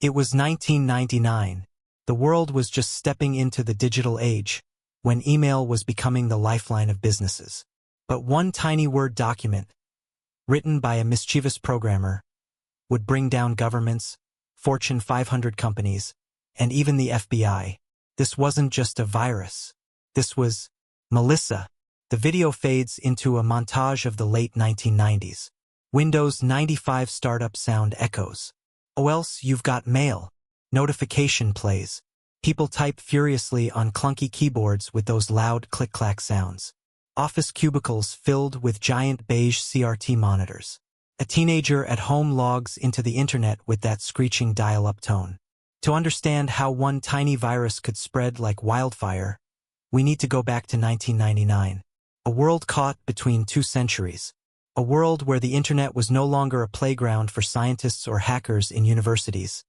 It was 1999. The world was just stepping into the digital age, when email was becoming the lifeline of businesses. But one tiny Word document, written by a mischievous programmer, would bring down governments, Fortune 500 companies, and even the FBI. This wasn't just a virus. This was Melissa. The video fades into a montage of the late 1990s. Windows 95 startup sound echoes. Oh, else you've got mail. Notification plays. People type furiously on clunky keyboards with those loud click-clack sounds. Office cubicles filled with giant beige CRT monitors. A teenager at home logs into the internet with that screeching dial-up tone. To understand how one tiny virus could spread like wildfire, we need to go back to 1999. A world caught between two centuries. A world where the internet was no longer a playground for scientists or hackers in universities.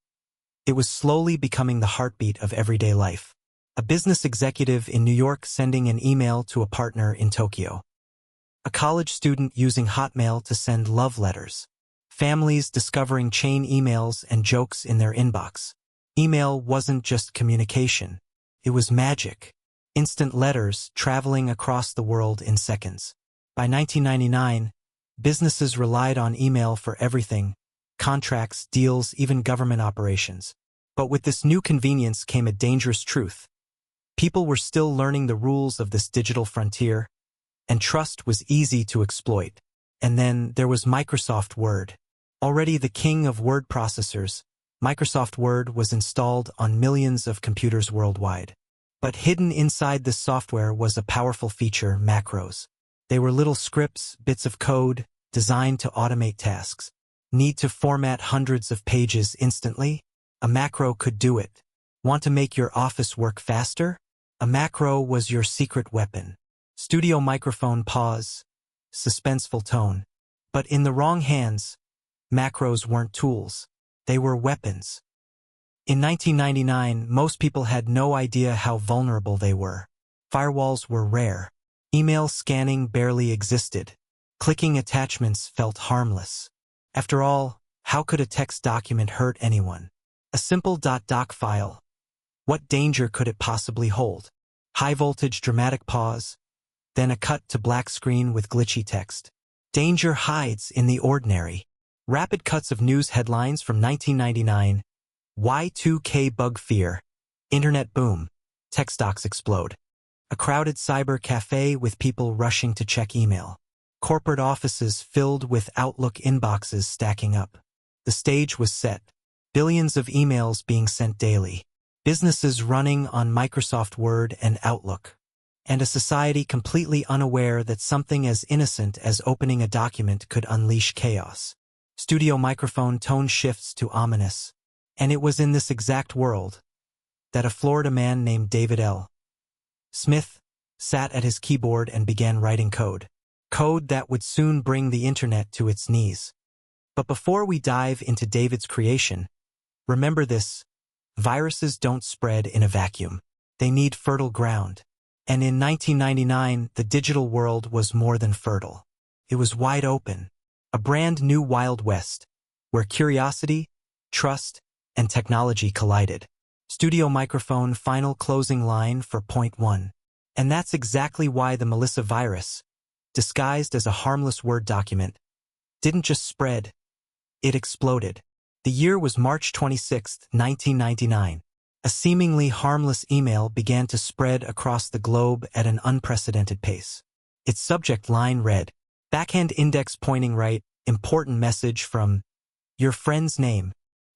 It was slowly becoming the heartbeat of everyday life. A business executive in New York sending an email to a partner in Tokyo. A college student using Hotmail to send love letters. Families discovering chain emails and jokes in their inbox. Email wasn't just communication. It was magic. Instant letters traveling across the world in seconds. By 1999, businesses relied on email for everything, contracts, deals, even government operations. But with this new convenience came a dangerous truth. People were still learning the rules of this digital frontier, and trust was easy to exploit. And then there was Microsoft Word. Already the king of word processors, Microsoft Word was installed on millions of computers worldwide. But hidden inside this software was a powerful feature, macros. They were little scripts, bits of code, designed to automate tasks. Need to format hundreds of pages instantly? A macro could do it. Want to make your office work faster? A macro was your secret weapon. Studio microphone pause, suspenseful tone. But in the wrong hands, macros weren't tools. They were weapons. In 1999, most people had no idea how vulnerable they were. Firewalls were rare. Email scanning barely existed. Clicking attachments felt harmless. After all, how could a text document hurt anyone? A simple .doc file. What danger could it possibly hold? High-voltage dramatic pause, then a cut to black screen with glitchy text. Danger hides in the ordinary. Rapid cuts of news headlines from 1999. Y2K bug fear. Internet boom. Text docs explode. A crowded cyber cafe with people rushing to check email. Corporate offices filled with Outlook inboxes stacking up. The stage was set. Billions of emails being sent daily. Businesses running on Microsoft Word and Outlook. And a society completely unaware that something as innocent as opening a document could unleash chaos. Studio microphone tone shifts to ominous. And it was in this exact world that a Florida man named David L. Smith sat at his keyboard and began writing code. Code that would soon bring the internet to its knees. But before we dive into David's creation, remember this: viruses don't spread in a vacuum. They need fertile ground. And in 1999, the digital world was more than fertile. It was wide open. A brand new Wild West, where curiosity, trust, and technology collided. Studio microphone final closing line for point one. And that's exactly why the Melissa virus, disguised as a harmless Word document, didn't just spread, it exploded. The year was March 26, 1999. A seemingly harmless email began to spread across the globe at an unprecedented pace. Its subject line read, backhand index pointing right, important message from your friend's name.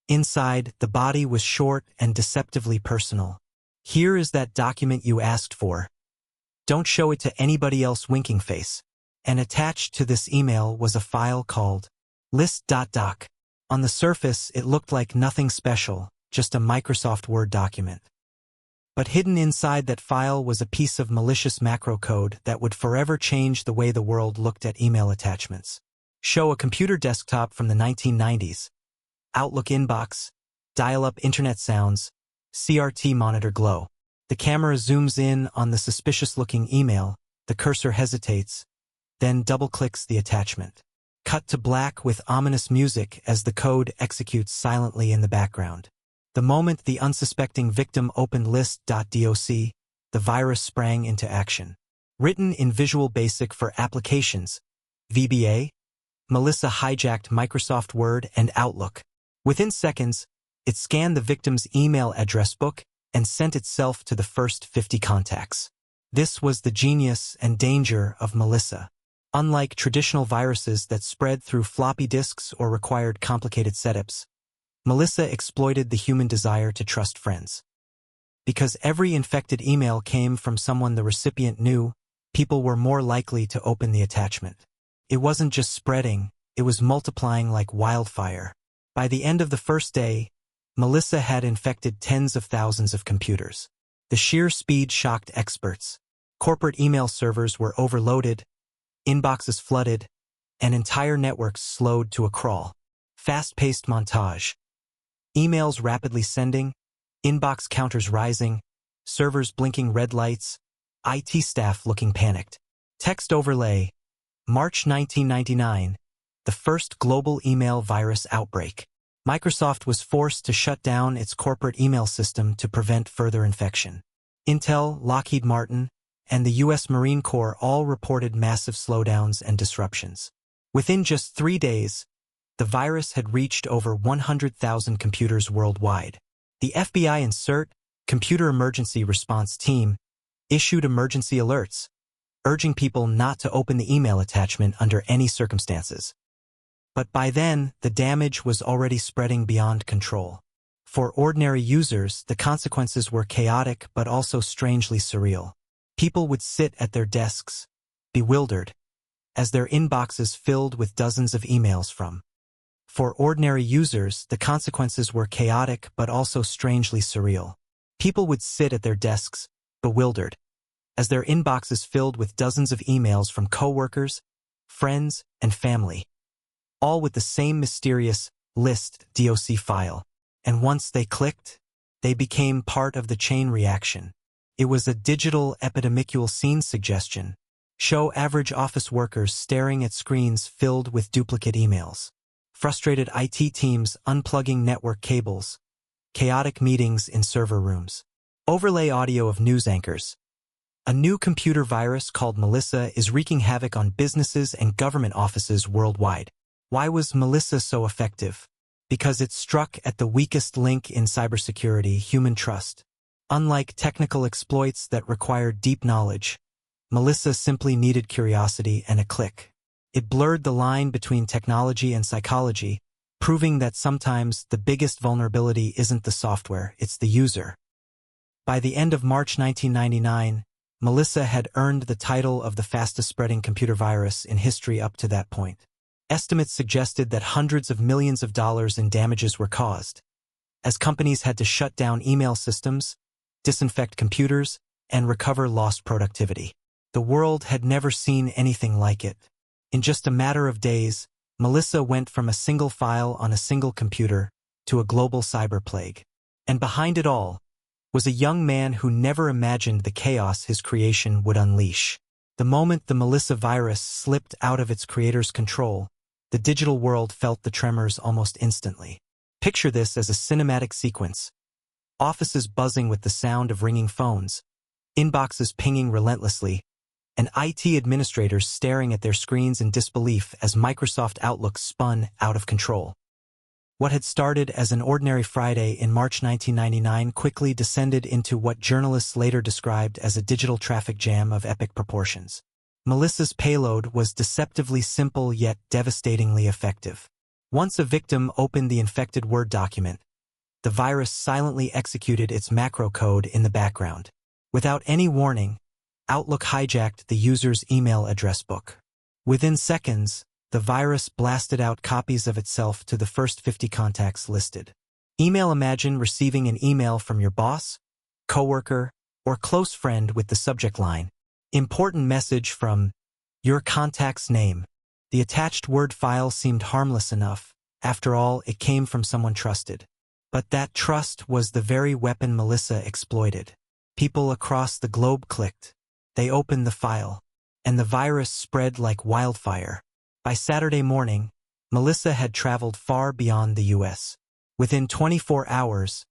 Inside, the body was short and deceptively personal. Here is that document you asked for. Don't show it to anybody else, winking face. And attached to this email was a file called list.doc. On the surface, it looked like nothing special, just a Microsoft Word document. But hidden inside that file was a piece of malicious macro code that would forever change the way the world looked at email attachments. Show a computer desktop from the 1990s. Outlook inbox, dial-up internet sounds, CRT monitor glow. The camera zooms in on the suspicious-looking email, the cursor hesitates, then double-clicks the attachment. Cut to black with ominous music as the code executes silently in the background. The moment the unsuspecting victim opened list.doc, the virus sprang into action. Written in Visual Basic for Applications, VBA, Melissa hijacked Microsoft Word and Outlook. Within seconds, it scanned the victim's email address book and sent itself to the first 50 contacts. This was the genius and danger of Melissa. Unlike traditional viruses that spread through floppy disks or required complicated setups, Melissa exploited the human desire to trust friends. Because every infected email came from someone the recipient knew, people were more likely to open the attachment. It wasn't just spreading, it was multiplying like wildfire. By the end of the first day, Melissa had infected tens of thousands of computers. The sheer speed shocked experts. Corporate email servers were overloaded, inboxes flooded, and entire networks slowed to a crawl. Fast-paced montage. Emails rapidly sending, inbox counters rising, servers blinking red lights, IT staff looking panicked. Text overlay. March 1999, the first global email virus outbreak. Microsoft was forced to shut down its corporate email system to prevent further infection. Intel, Lockheed Martin, and the U.S. Marine Corps all reported massive slowdowns and disruptions. Within just 3 days, the virus had reached over 100,000 computers worldwide. The FBI and CERT, Computer Emergency Response Team, issued emergency alerts, urging people not to open the email attachment under any circumstances. But by then, the damage was already spreading beyond control. For ordinary users, the consequences were chaotic but also strangely surreal. People would sit at their desks, bewildered, as their inboxes filled with dozens of emails from. For ordinary users, the consequences were chaotic but also strangely surreal. People would sit at their desks, bewildered, as their inboxes filled with dozens of emails from coworkers, friends, and family, all with the same mysterious list.doc file. And once they clicked, they became part of the chain reaction. It was a digital epidemical scene suggestion. Show average office workers staring at screens filled with duplicate emails. Frustrated IT teams unplugging network cables. Chaotic meetings in server rooms. Overlay audio of news anchors. A new computer virus called Melissa is wreaking havoc on businesses and government offices worldwide. Why was Melissa so effective? Because it struck at the weakest link in cybersecurity, human trust. Unlike technical exploits that required deep knowledge, Melissa simply needed curiosity and a click. It blurred the line between technology and psychology, proving that sometimes the biggest vulnerability isn't the software, it's the user. By the end of March 1999, Melissa had earned the title of the fastest-spreading computer virus in history up to that point. Estimates suggested that hundreds of millions of dollars in damages were caused, as companies had to shut down email systems, disinfect computers, and recover lost productivity. The world had never seen anything like it. In just a matter of days, Melissa went from a single file on a single computer to a global cyber plague. And behind it all was a young man who never imagined the chaos his creation would unleash. The moment the Melissa virus slipped out of its creator's control, the digital world felt the tremors almost instantly. Picture this as a cinematic sequence. Offices buzzing with the sound of ringing phones, inboxes pinging relentlessly, and IT administrators staring at their screens in disbelief as Microsoft Outlook spun out of control. What had started as an ordinary Friday in March 1999 quickly descended into what journalists later described as a digital traffic jam of epic proportions. Melissa's payload was deceptively simple yet devastatingly effective. Once a victim opened the infected Word document, the virus silently executed its macro code in the background. Without any warning, Outlook hijacked the user's email address book. Within seconds, the virus blasted out copies of itself to the first 50 contacts listed. Imagine receiving an email from your boss, coworker, or close friend with the subject line, "Important message from your contact's name." The attached Word file seemed harmless enough. After all, it came from someone trusted. But that trust was the very weapon Melissa exploited. People across the globe clicked. They opened the file, and the virus spread like wildfire. By Saturday morning, Melissa had traveled far beyond the U.S. Within 24 hours,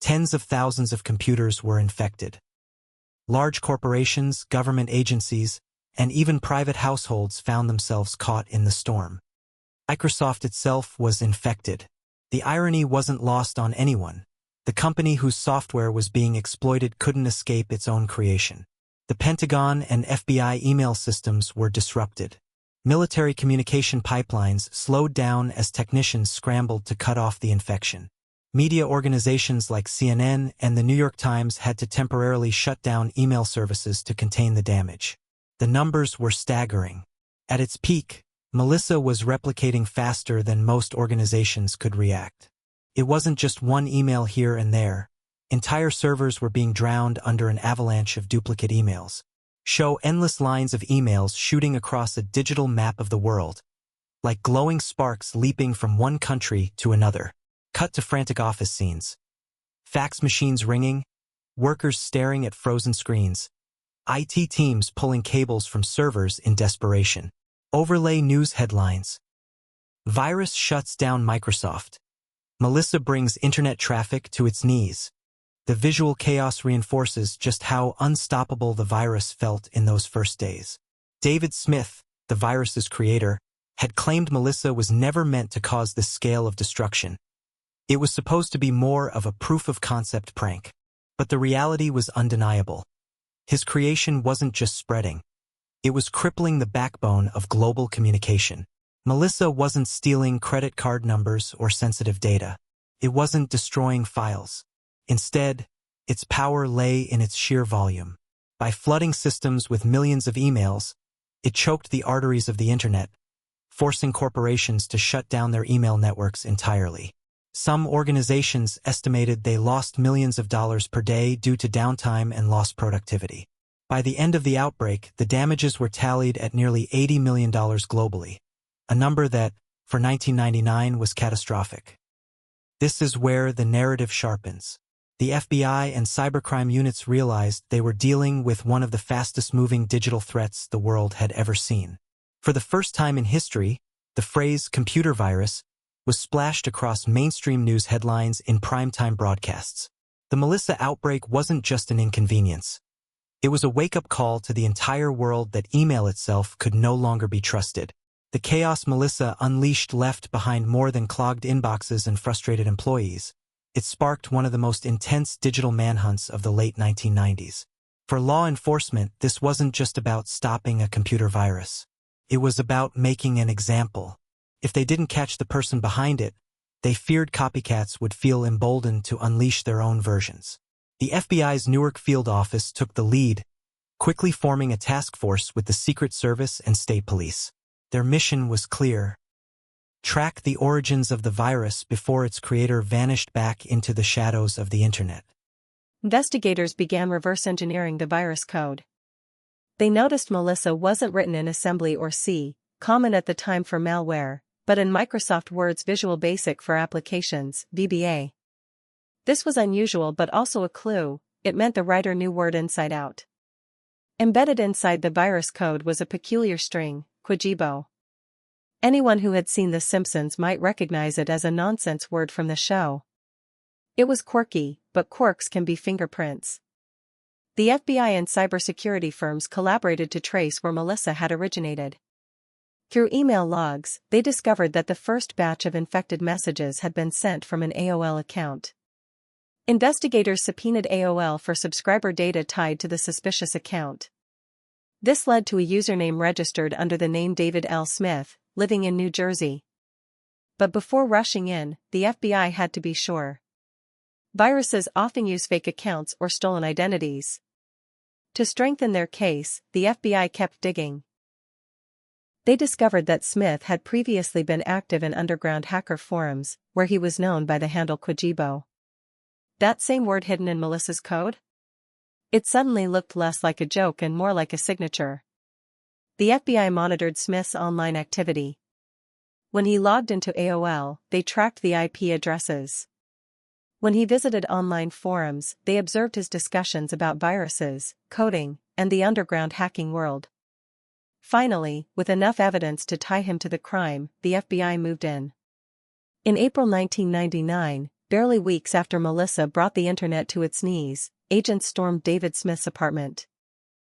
Tens of thousands of computers were infected. Large corporations, government agencies, and even private households found themselves caught in the storm. Microsoft itself was infected. The irony wasn't lost on anyone. The company whose software was being exploited couldn't escape its own creation. The Pentagon and FBI email systems were disrupted. Military communication pipelines slowed down as technicians scrambled to cut off the infection. Media organizations like CNN and the New York Times had to temporarily shut down email services to contain the damage. The numbers were staggering. At its peak, Melissa was replicating faster than most organizations could react. It wasn't just one email here and there. Entire servers were being drowned under an avalanche of duplicate emails. Show endless lines of emails shooting across a digital map of the world, like glowing sparks leaping from one country to another. Cut to frantic office scenes. Fax machines ringing, workers staring at frozen screens, IT teams pulling cables from servers in desperation. Overlay news headlines. Virus shuts down Microsoft. Melissa brings internet traffic to its knees. The visual chaos reinforces just how unstoppable the virus felt in those first days. David Smith, the virus's creator, had claimed Melissa was never meant to cause this scale of destruction. It was supposed to be more of a proof-of-concept prank. But the reality was undeniable. His creation wasn't just spreading. It was crippling the backbone of global communication. Melissa wasn't stealing credit card numbers or sensitive data. It wasn't destroying files. Instead, its power lay in its sheer volume. By flooding systems with millions of emails, it choked the arteries of the internet, forcing corporations to shut down their email networks entirely. Some organizations estimated they lost millions of dollars per day due to downtime and lost productivity. By the end of the outbreak, the damages were tallied at nearly $80 million globally, a number that, for 1999, was catastrophic. This is where the narrative sharpens. The FBI and cybercrime units realized they were dealing with one of the fastest-moving digital threats the world had ever seen. For the first time in history, the phrase computer virus was splashed across mainstream news headlines in primetime broadcasts. The Melissa outbreak wasn't just an inconvenience. It was a wake-up call to the entire world that email itself could no longer be trusted. The chaos Melissa unleashed left behind more than clogged inboxes and frustrated employees. It sparked one of the most intense digital manhunts of the late 1990s. For law enforcement, this wasn't just about stopping a computer virus. It was about making an example. If they didn't catch the person behind it, they feared copycats would feel emboldened to unleash their own versions. The FBI's Newark field office took the lead, quickly forming a task force with the Secret Service and state police. Their mission was clear: track the origins of the virus before its creator vanished back into the shadows of the internet. Investigators began reverse engineering the virus code. They noticed Melissa wasn't written in assembly or C, common at the time for malware, but in Microsoft Word's Visual Basic for Applications, VBA. This was unusual but also a clue. It meant the writer knew Word inside out. Embedded inside the virus code was a peculiar string, Quijibo. Anyone who had seen The Simpsons might recognize it as a nonsense word from the show. It was quirky, but quirks can be fingerprints. The FBI and cybersecurity firms collaborated to trace where Melissa had originated. Through email logs, they discovered that the first batch of infected messages had been sent from an AOL account. Investigators subpoenaed AOL for subscriber data tied to the suspicious account. This led to a username registered under the name David L. Smith, living in New Jersey. But before rushing in, the FBI had to be sure. Viruses often use fake accounts or stolen identities. To strengthen their case, the FBI kept digging. They discovered that Smith had previously been active in underground hacker forums, where he was known by the handle Quijibo. That same word hidden in Melissa's code? It suddenly looked less like a joke and more like a signature. The FBI monitored Smith's online activity. When he logged into AOL, they tracked the IP addresses. When he visited online forums, they observed his discussions about viruses, coding, and the underground hacking world. Finally, with enough evidence to tie him to the crime, the FBI moved in. In April 1999, Barely weeks after Melissa brought the internet to its knees, agents stormed David Smith's apartment.